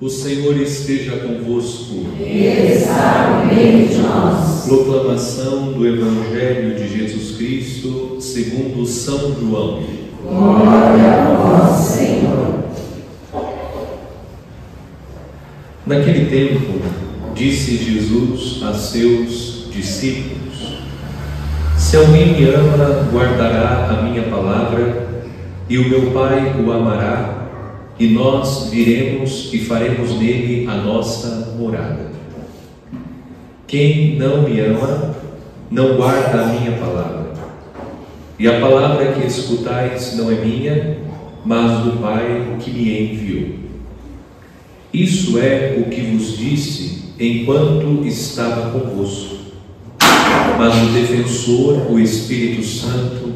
O Senhor esteja convosco. Ele está no meio de nós. Proclamação do Evangelho de Jesus Cristo segundo São João. Glória a vós, Senhor. Naquele tempo, disse Jesus a seus discípulos: Se alguém me ama, guardará a minha palavra, e o meu Pai o amará, e nós viremos e faremos nele a nossa morada. Quem não me ama, não guarda a minha palavra. E a palavra que escutais não é minha, mas do Pai que me enviou. Isso é o que vos disse enquanto estava convosco. Mas o defensor, o Espírito Santo,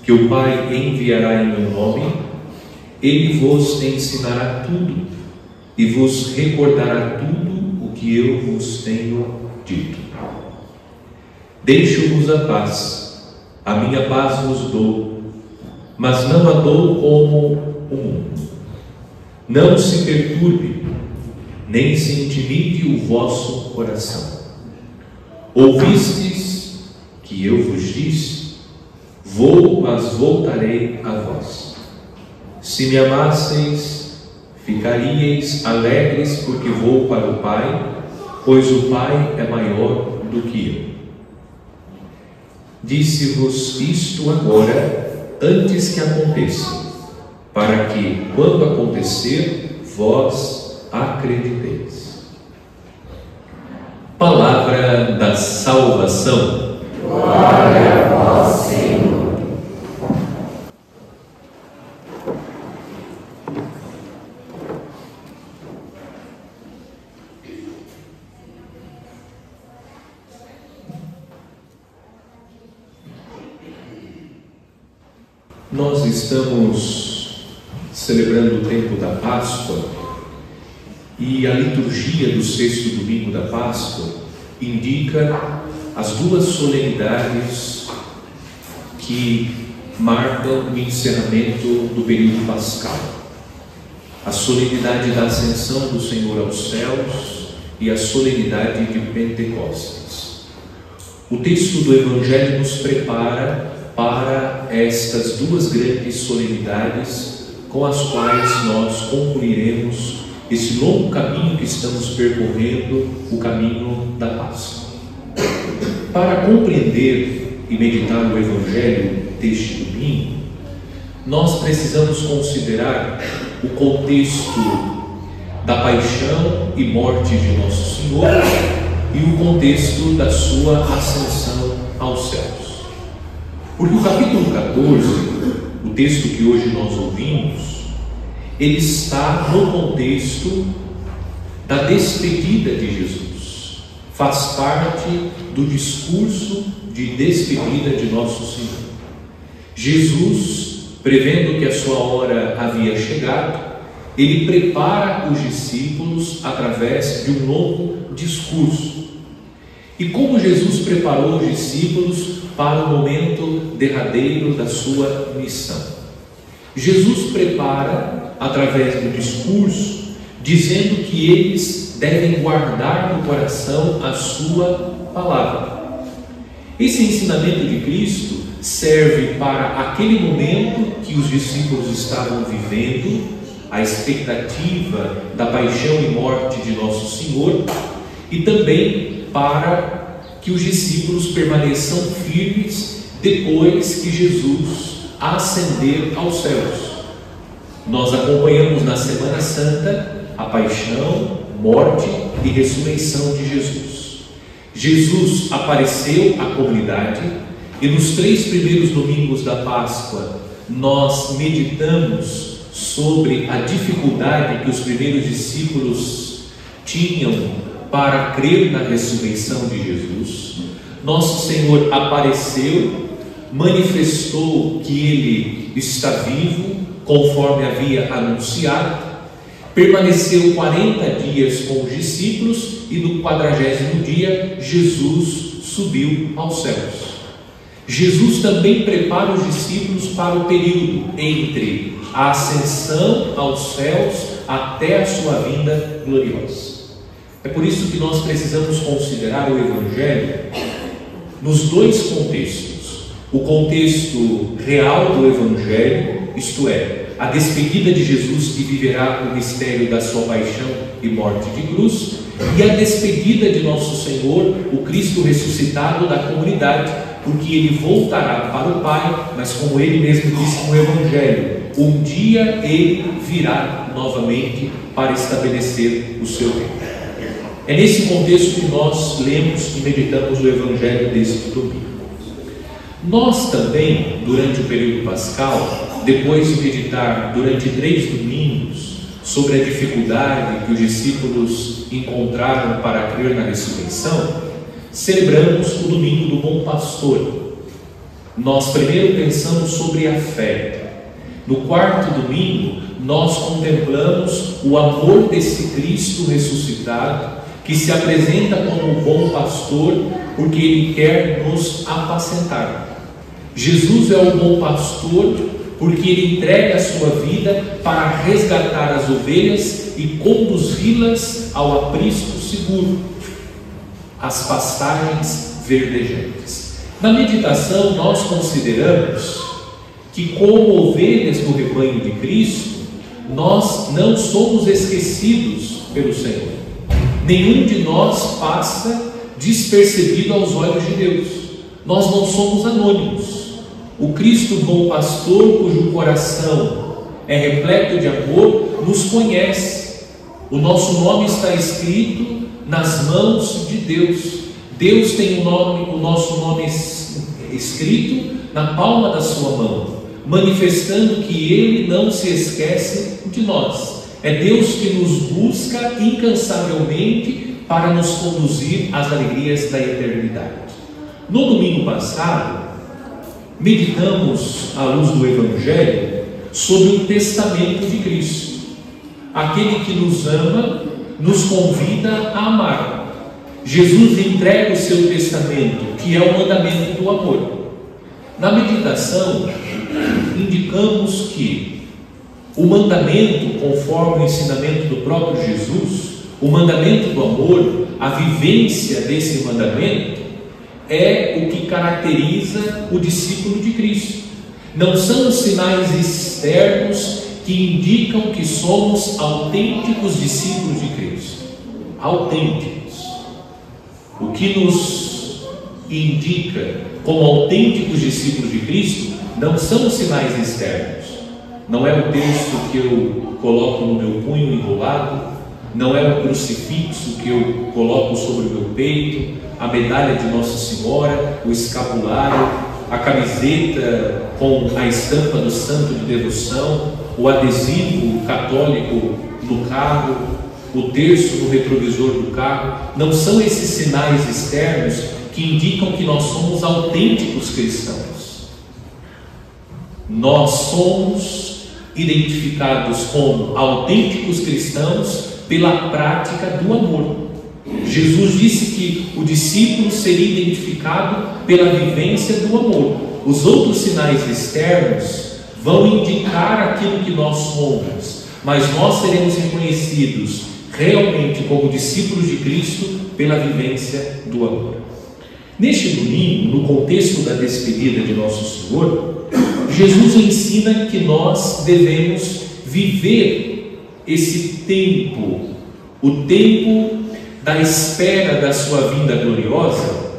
que o Pai enviará em meu nome, ele vos ensinará tudo e vos recordará tudo o que eu vos tenho dito. Deixo-vos a paz, a minha paz vos dou, mas não a dou como o mundo. Não se perturbe, nem se intimide o vosso coração. Ouvistes que eu vos disse: vou, mas voltarei a vós. Se me amasseis, ficaríeis alegres, porque vou para o Pai, pois o Pai é maior do que eu. Disse-vos isto agora, antes que aconteça, para que, quando acontecer, vós acrediteis. Palavra da salvação. Glória a vós, Senhor. Nós estamos celebrando o tempo da Páscoa e a liturgia do sexto domingo da Páscoa indica as duas solenidades que marcam o encerramento do período pascal: a solenidade da Ascensão do Senhor aos céus e a solenidade de Pentecostes. O texto do Evangelho nos prepara para estas duas grandes solenidades com as quais nós concluiremos esse longo caminho que estamos percorrendo, o caminho da Páscoa. Para compreender e meditar o Evangelho deste domingo, nós precisamos considerar o contexto da paixão e morte de Nosso Senhor e o contexto da sua ascensão aos céus. Porque o capítulo 14, o texto que hoje nós ouvimos, ele está no contexto da despedida de Jesus. Faz parte do discurso de despedida de Nosso Senhor. Jesus, prevendo que a sua hora havia chegado, ele prepara os discípulos através de um longo discurso. E como Jesus preparou os discípulos para o momento derradeiro da sua missão? Jesus prepara através do discurso, dizendo que eles devem guardar no coração a sua palavra. Esse ensinamento de Cristo serve para aquele momento que os discípulos estavam vivendo, a expectativa da paixão e morte de Nosso Senhor, e também para que os discípulos permaneçam firmes depois que Jesus ascender aos céus. Nós acompanhamos na Semana Santa a paixão, morte e ressurreição de Jesus. Jesus apareceu à comunidade e nos 3 primeiros domingos da Páscoa nós meditamos sobre a dificuldade que os primeiros discípulos tinham para crer na ressurreição de Jesus. Nosso Senhor apareceu, manifestou que Ele está vivo, conforme havia anunciado, permaneceu 40 dias com os discípulos e no 40º dia Jesus subiu aos céus. Jesus também prepara os discípulos para o período entre a ascensão aos céus até a sua vinda gloriosa. É por isso que nós precisamos considerar o Evangelho nos dois contextos. O contexto real do Evangelho, isto é, a despedida de Jesus que viverá o mistério da sua paixão e morte de cruz, e a despedida de nosso Senhor, o Cristo ressuscitado da comunidade, porque Ele voltará para o Pai, mas como Ele mesmo disse no Evangelho, um dia Ele virá novamente para estabelecer o seu reino. É nesse contexto que nós lemos e meditamos o Evangelho deste domingo. Nós também, durante o período pascal, depois de meditar durante 3 domingos sobre a dificuldade que os discípulos encontraram para crer na ressurreição, celebramos o domingo do Bom Pastor. Nós primeiro pensamos sobre a fé. No quarto domingo, nós contemplamos o amor desse Cristo ressuscitado, que se apresenta como o bom pastor, porque Ele quer nos apacentar. Jesus é o bom pastor, porque Ele entrega a sua vida para resgatar as ovelhas e conduzi-las ao aprisco seguro, às pastagens verdejantes. Na meditação, nós consideramos que, como ovelhas do rebanho de Cristo, nós não somos esquecidos pelo Senhor. Nenhum de nós passa despercebido aos olhos de Deus. Nós não somos anônimos. O Cristo bom pastor, cujo coração é repleto de amor, nos conhece. O nosso nome está escrito nas mãos de Deus. Deus tem o nosso nome escrito na palma da sua mão, manifestando que Ele não se esquece de nós. É Deus que nos busca incansavelmente para nos conduzir às alegrias da eternidade. No domingo passado, meditamos, à luz do Evangelho, sobre o testamento de Cristo. Aquele que nos ama, nos convida a amar. Jesus entrega o seu testamento, que é o mandamento do amor. Na meditação, indicamos que o mandamento, conforme o ensinamento do próprio Jesus, o mandamento do amor, a vivência desse mandamento, é o que caracteriza o discípulo de Cristo. Não são os sinais externos que indicam que somos autênticos discípulos de Cristo. Autênticos. O que nos indica como autênticos discípulos de Cristo não são os sinais externos. Não é o texto que eu coloco no meu punho enrolado, não é o crucifixo que eu coloco sobre o meu peito, a medalha de Nossa Senhora, o escapulário, a camiseta com a estampa do santo de devoção, o adesivo católico no carro, o terço no retrovisor do carro. Não são esses sinais externos que indicam que nós somos autênticos cristãos. Nós somos identificados como autênticos cristãos pela prática do amor. Jesus disse que o discípulo seria identificado pela vivência do amor. Os outros sinais externos vão indicar aquilo que nós somos, mas nós seremos reconhecidos realmente como discípulos de Cristo pela vivência do amor. Neste domingo, no contexto da despedida de nosso Senhor, Jesus ensina que nós devemos viver esse tempo, o tempo da espera da sua vinda gloriosa,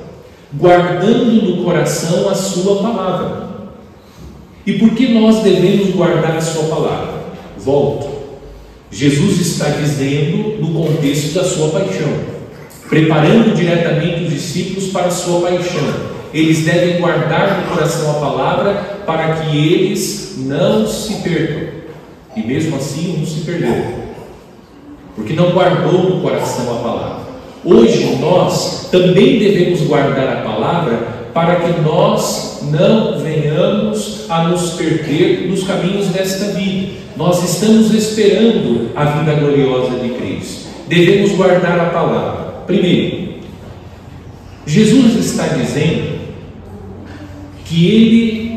guardando no coração a sua palavra. E por que nós devemos guardar a sua palavra? Volto. Jesus está dizendo no contexto da sua paixão, preparando diretamente os discípulos para a sua paixão. Eles devem guardar no coração a palavra para que eles não se percam. E mesmo assim um se perdeu, porque não guardou no coração a palavra. Hoje nós também devemos guardar a palavra para que nós não venhamos a nos perder nos caminhos desta vida. Nós estamos esperando a vinda gloriosa de Cristo. Devemos guardar a palavra. Primeiro, Jesus está dizendo que Ele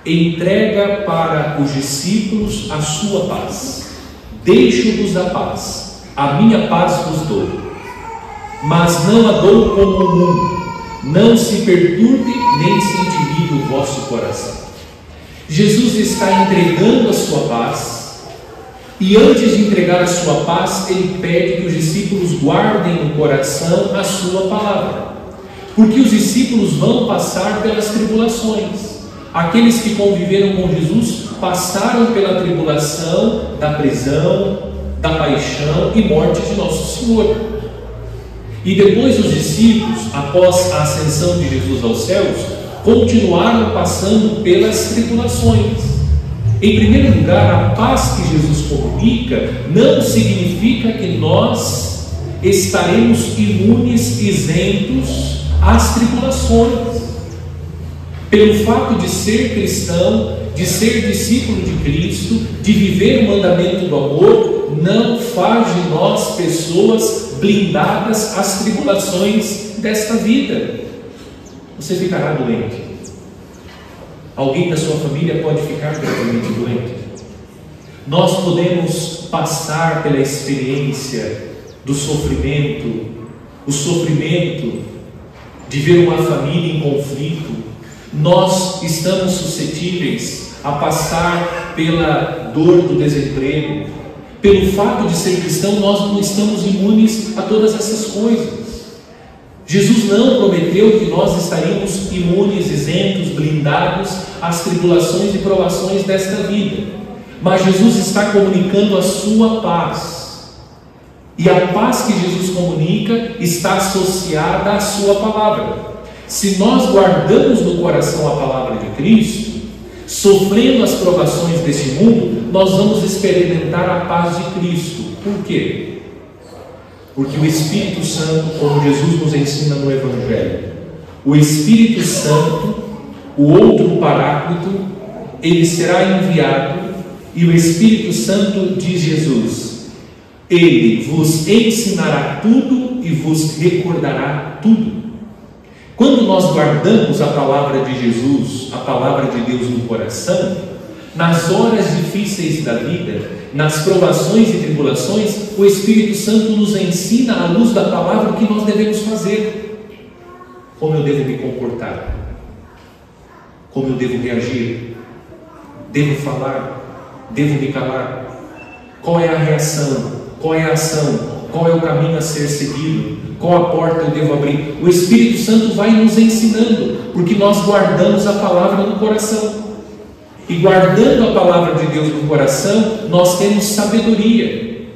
entrega para os discípulos a sua paz. deixo-vos a paz, a minha paz vos dou, mas não a dou como o mundo. Não se perturbe nem se intimide o vosso coração. Jesus está entregando a sua paz, e antes de entregar a sua paz, ele pede que os discípulos guardem no coração a sua palavra, porque os discípulos vão passar pelas tribulações. Aqueles que conviveram com Jesus passaram pela tribulação da prisão, da paixão e morte de nosso Senhor. E depois os discípulos, após a ascensão de Jesus aos céus, continuaram passando pelas tribulações. Em primeiro lugar, a paz que Jesus comunica não significa que nós estaremos imunes, isentos às tribulações. Pelo fato de ser cristão, de ser discípulo de Cristo, de viver o mandamento do amor, não faz de nós pessoas blindadas às tribulações desta vida. Você ficará doente. Alguém da sua família pode ficar gravemente doente. Nós podemos passar pela experiência do sofrimento, o sofrimento de ver uma família em conflito. Nós estamos suscetíveis a passar pela dor do desemprego. Pelo fato de ser cristão, nós não estamos imunes a todas essas coisas. Jesus não prometeu que nós estaríamos imunes, isentos, blindados às tribulações e provações desta vida. Mas Jesus está comunicando a sua paz. E a paz que Jesus comunica está associada à sua palavra. Se nós guardamos no coração a palavra de Cristo, sofrendo as provações desse mundo, nós vamos experimentar a paz de Cristo. Por quê? Porque o Espírito Santo, como Jesus nos ensina no Evangelho, o Espírito Santo, o outro Paráclito, ele será enviado, e o Espírito Santo, diz Jesus, ele vos ensinará tudo e vos recordará tudo. Quando nós guardamos a palavra de Jesus, a palavra de Deus no coração, nas horas difíceis da vida, nas provações e tribulações, o Espírito Santo nos ensina à luz da palavra o que nós devemos fazer. Como eu devo me comportar? Como eu devo reagir? Devo falar? Devo me calar? Qual é a reação? Qual é a ação? Qual é o caminho a ser seguido? Qual a porta eu devo abrir? O Espírito Santo vai nos ensinando, porque nós guardamos a palavra no coração. E guardando a palavra de Deus no coração, nós temos sabedoria.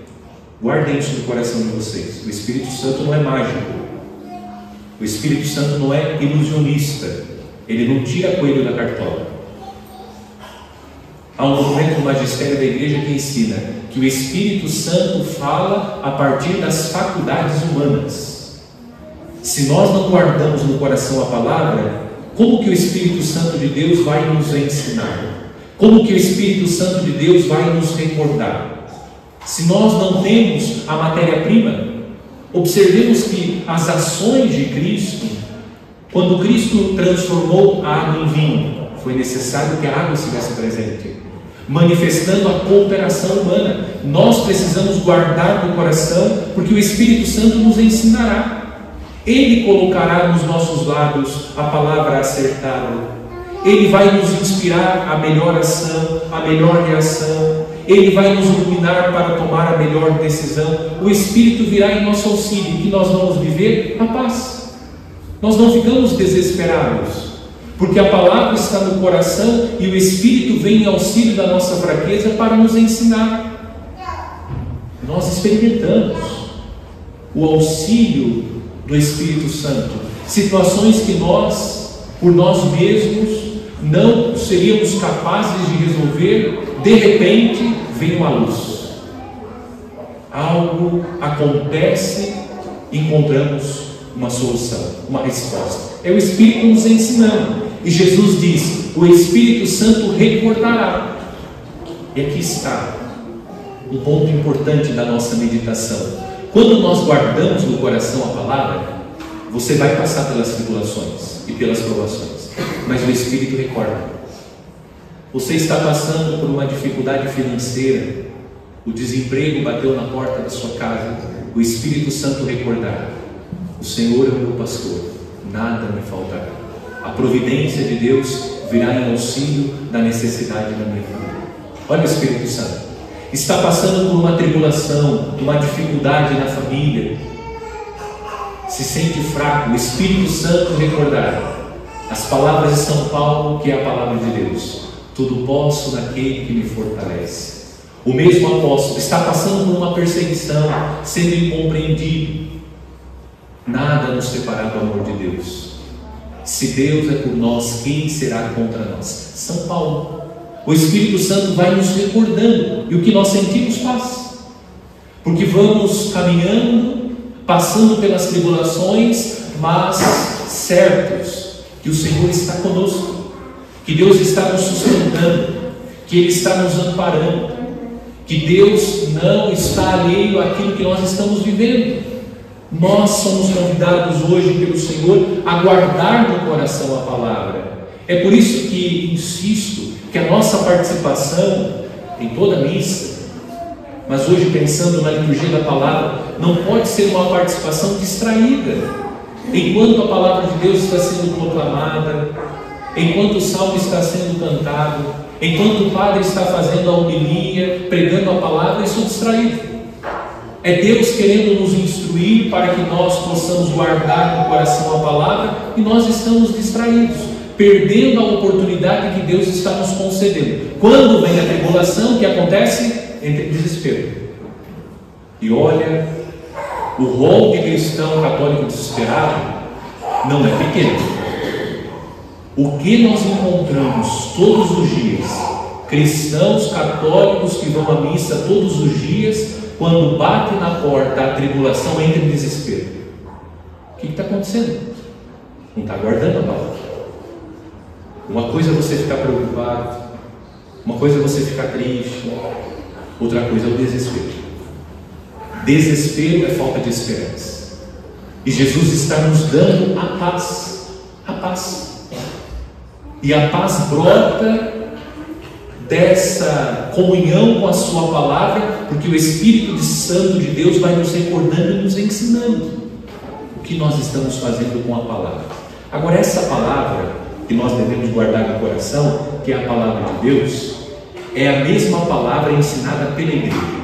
Guardem isso no coração de vocês. O Espírito Santo não é mágico. O Espírito Santo não é ilusionista. Ele não tira coelho da cartola. Há um documento do magistério da igreja que ensina que o Espírito Santo fala a partir das faculdades humanas. Se nós não guardamos no coração a palavra, como que o Espírito Santo de Deus vai nos ensinar? Como que o Espírito Santo de Deus vai nos recordar? Se nós não temos a matéria-prima, observemos que as ações de Cristo, quando Cristo transformou a água em vinho, foi necessário que a água estivesse presente, manifestando a cooperação humana. Nós precisamos guardar no coração, porque o Espírito Santo nos ensinará. Ele colocará nos nossos lábios a palavra acertada. Ele vai nos inspirar a melhor ação, a melhor reação. Ele vai nos iluminar para tomar a melhor decisão. O Espírito virá em nosso auxílio, que nós vamos viver a paz. Nós não ficamos desesperados, porque a palavra está no coração e o Espírito vem em auxílio da nossa fraqueza para nos ensinar. Nós experimentamos o auxílio do Espírito Santo. Situações que nós, por nós mesmos, não seríamos capazes de resolver, de repente vem uma luz. Algo acontece e encontramos uma solução, uma resposta. É o Espírito nos ensinando. E Jesus diz: o Espírito Santo recordará. E aqui está um ponto importante da nossa meditação. Quando nós guardamos no coração a palavra, você vai passar pelas tribulações e pelas provações, mas o Espírito recorda. Você está passando por uma dificuldade financeira, o desemprego bateu na porta da sua casa, o Espírito Santo recordar: o Senhor é o meu pastor, nada me faltará. A providência de Deus virá em auxílio da necessidade da minha família. Olha o Espírito Santo. Está passando por uma tribulação, uma dificuldade na família, se sente fraco, o Espírito Santo recordar as palavras de São Paulo, que é a palavra de Deus: tudo posso naquele que me fortalece. O mesmo apóstolo está passando por uma perseguição, sendo incompreendido. Nada nos separar do amor de Deus. Se Deus é por nós, quem será contra nós? São Paulo. O Espírito Santo vai nos recordando, e o que nós sentimos passa, porque vamos caminhando, passando pelas tribulações, mas certos que o Senhor está conosco, que Deus está nos sustentando, que Ele está nos amparando, que Deus não está alheio àquilo que nós estamos vivendo. Nós somos convidados hoje pelo Senhor a guardar no coração a palavra. É por isso que insisto que a nossa participação em toda a missa, mas hoje pensando na liturgia da palavra, não pode ser uma participação distraída. Enquanto a palavra de Deus está sendo proclamada, enquanto o salmo está sendo cantado, enquanto o padre está fazendo a homilia, pregando a palavra, eu sou distraído. É Deus querendo nos instruir para que nós possamos guardar no coração a palavra, e nós estamos distraídos, perdendo a oportunidade que Deus está nos concedendo. Quando vem a tribulação, o que acontece? Entra em desespero. E olha, o rol de cristão católico desesperado não é pequeno. O que nós encontramos todos os dias? Cristãos católicos que vão à missa todos os dias, quando bate na porta a tribulação, entra em desespero. O que está acontecendo? Não está guardando a palavra. Uma coisa é você ficar preocupado, uma coisa é você ficar triste, outra coisa é o desespero. Desespero é falta de esperança. E Jesus está nos dando a paz. A paz. E a paz brota dessa comunhão com a sua palavra, porque o Espírito Santo de Deus vai nos recordando e nos ensinando o que nós estamos fazendo com a palavra. Agora, essa palavra que nós devemos guardar no coração, que é a palavra de Deus, é a mesma palavra ensinada pela igreja.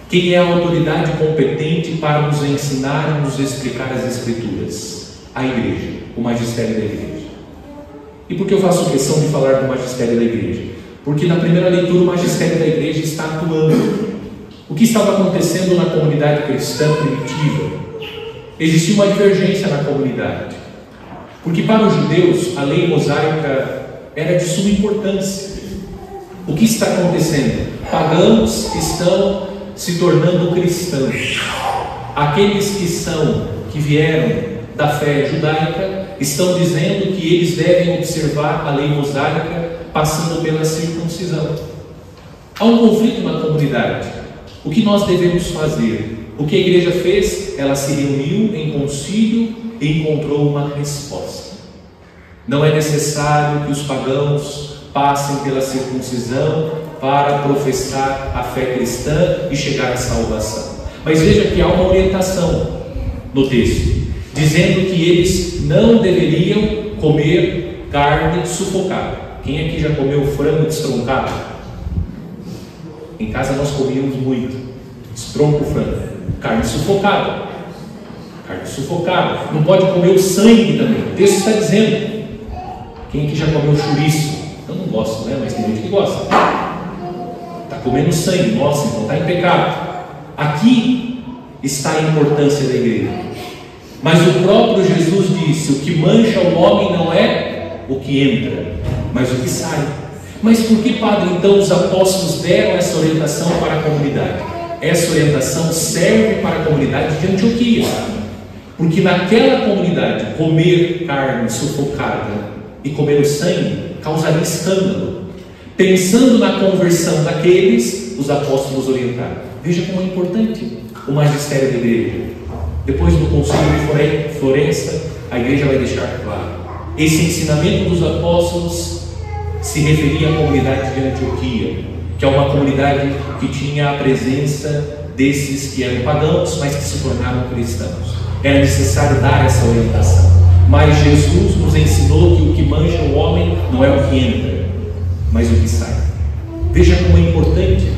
Quem é a autoridade competente para nos ensinar e nos explicar as Escrituras? A igreja, o magistério da igreja. E por que eu faço questão de falar do magistério da igreja? Porque na primeira leitura o magistério da igreja está atuando. O que estava acontecendo na comunidade cristã primitiva? Existia uma divergência na comunidade. Porque para os judeus a lei mosaica era de suma importância. O que está acontecendo? Pagãos estão se tornando cristãos. Aqueles que vieram da fé judaica estão dizendo que eles devem observar a lei mosaica, passando pela circuncisão. Há um conflito na comunidade. O que nós devemos fazer? O que a igreja fez? Ela se reuniu em concílio e encontrou uma resposta. Não é necessário que os pagãos passem pela circuncisão para professar a fé cristã e chegar à salvação. Mas veja que há uma orientação no texto, dizendo que eles não deveriam comer carne sufocada. Quem aqui já comeu frango destroncado? Em casa nós comíamos muito. Destronca o frango. Carne sufocada. Carne sufocada. Não pode comer o sangue também. O texto está dizendo. Quem aqui já comeu chouriço? Eu não gosto, né? Mas tem gente que gosta. Está comendo sangue. Nossa, então está em pecado. Aqui está a importância da igreja. Mas o próprio Jesus disse: o que mancha o homem não é o que entra, mas o que sai. Mas por que, padre, então os apóstolos deram essa orientação para a comunidade? Essa orientação serve para a comunidade de Antioquia, porque naquela comunidade comer carne sufocada e comer o sangue causaria escândalo. Pensando na conversão daqueles, os apóstolos orientaram. Veja como é importante o magistério da igreja. Depois do concílio de Florença, a igreja vai deixar claro: esse ensinamento dos apóstolos se referia à comunidade de Antioquia, que que é uma comunidade que tinha a presença desses que eram pagãos, mas que se tornaram cristãos. Era necessário dar essa orientação. Mas Jesus nos ensinou que o que manja o homem não é o que entra, mas o que sai. Veja como é importante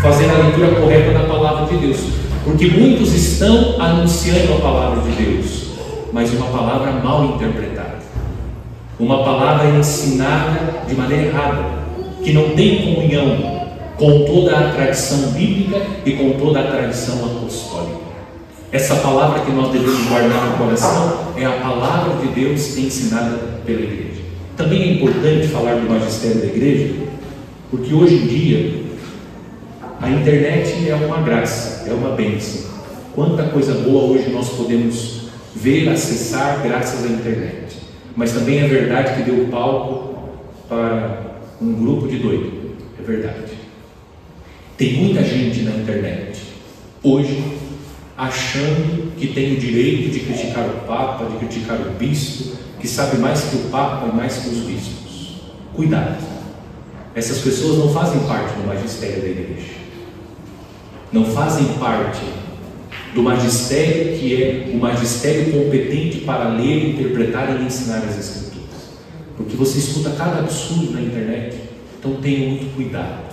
fazer a leitura correta da palavra de Deus, porque muitos estão anunciando a palavra de Deus, mas uma palavra mal interpretada, uma palavra ensinada de maneira errada, que não tem comunhão com toda a tradição bíblica e com toda a tradição apostólica. Essa palavra que nós devemos guardar no coração é a palavra de Deus ensinada pela igreja. Também é importante falar do magistério da igreja, porque hoje em dia a internet é uma graça, é uma bênção. Quanta coisa boa hoje nós podemos ver, acessar graças à internet. Mas também é verdade que deu palco para um grupo de doidos. É verdade. Tem muita gente na internet hoje achando que tem o direito de criticar o Papa, de criticar o bispo, que sabe mais que o Papa e mais que os bispos. Cuidado. Essas pessoas não fazem parte do magistério da igreja. Não fazem parte do magistério que é o magistério competente para ler, interpretar e ensinar as Escrituras. Porque você escuta cada absurdo na internet, então tenha muito cuidado.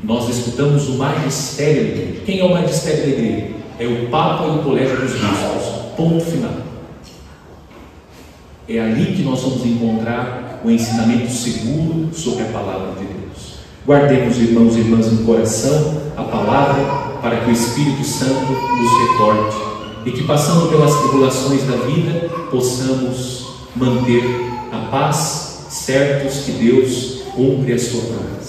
Nós escutamos o magistério da igreja. Quem é o magistério da igreja? É o Papa e o Colégio dos Bispos. Ponto final. É ali que nós vamos encontrar o ensinamento seguro sobre a palavra de Deus. Guardemos, irmãos e irmãs, no coração a palavra, para que o Espírito Santo nos recorte e que, passando pelas tribulações da vida, possamos manter a paz, certos que Deus cumpre a sua promessa.